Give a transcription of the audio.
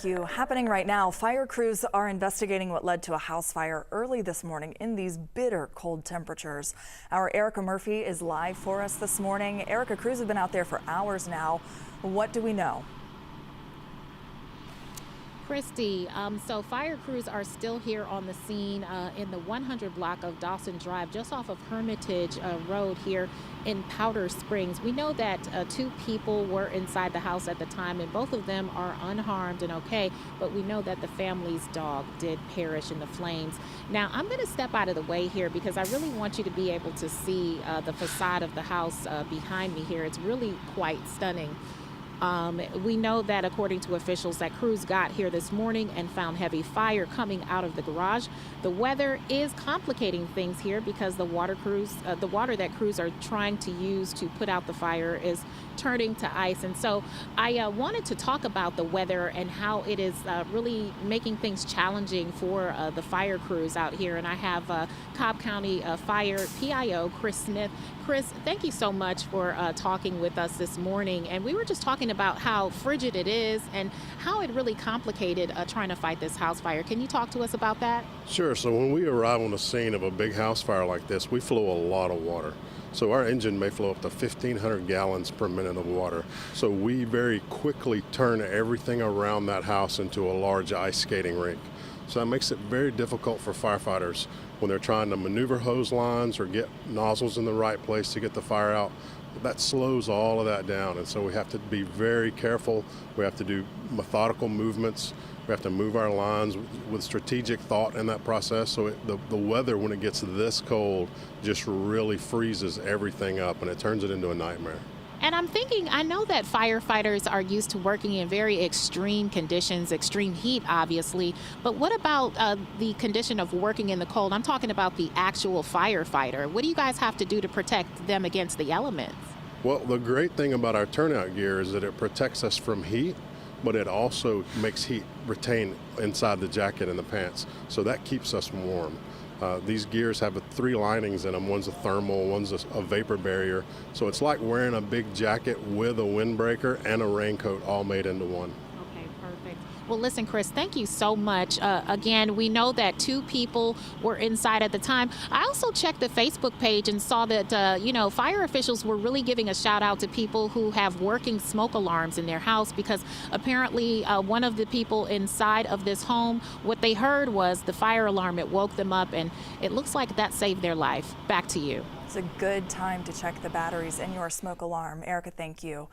Happening right now, fire crews are investigating what led to a house fire early this morning in these bitter cold temperatures. Our Erica Murphy is live for us this morning. Erica, crews have been out there for hours now. What do we know? Christy, so fire crews are still here on the scene in the 100 block of Dawson Drive, just off of Hermitage Road here in Powder Springs. We know that two people were inside the house at the time, and both of them are unharmed and okay, but we know that the family's dog did perish in the flames. Now, I'm going to step out of the way here because I really want you to be able to see the facade of the house behind me here. It's really quite stunning. We know that according to officials that crews got here this morning and found heavy fire coming out of the garage. The weather is complicating things here because the water that crews are trying to use to put out the fire is turning to ice. And so I wanted to talk about the weather and how it is really making things challenging for the fire crews out here. And I have Cobb County Fire PIO Chris Smith. Chris, thank you so much for talking with us this morning. And we were just talking about how frigid it is and how it really complicated trying to fight this house fire. Can you talk to us about that? Sure. So when we arrive on the scene of a big house fire like this, we flow a lot of water. So our engine may flow up to 1,500 gallons per minute of water. So we very quickly turn everything around that house into a large ice skating rink. So that makes it very difficult for firefighters when they're trying to maneuver hose lines or get nozzles in the right place to get the fire out. That slows all of that down, and so we have to be very careful. We have to do methodical movements. We have to move our lines with strategic thought in that process. So the weather, when it gets this cold, just really freezes everything up, and it turns it into a nightmare. And I'm thinking, I know that firefighters are used to working in very extreme conditions, extreme heat, obviously. But what about the condition of working in the cold? I'm talking about the actual firefighter. What do you guys have to do to protect them against the elements? Well, the great thing about our turnout gear is that it protects us from heat, but it also makes heat retain inside the jacket and the pants. So that keeps us warm. These gears have 3 linings in them. One's a thermal, one's a vapor barrier. So it's like wearing a big jacket with a windbreaker and a raincoat all made into one. Okay, perfect. Well, listen, Chris, thank you so much. Again, we know that 2 people were inside at the time. I also checked the Facebook page and saw that, fire officials were really giving a shout out to people who have working smoke alarms in their house because apparently one of the people inside of this home, what they heard was the fire alarm. It woke them up, and it looks like that saved their life. Back to you. It's a good time to check the batteries in your smoke alarm. Erica, thank you.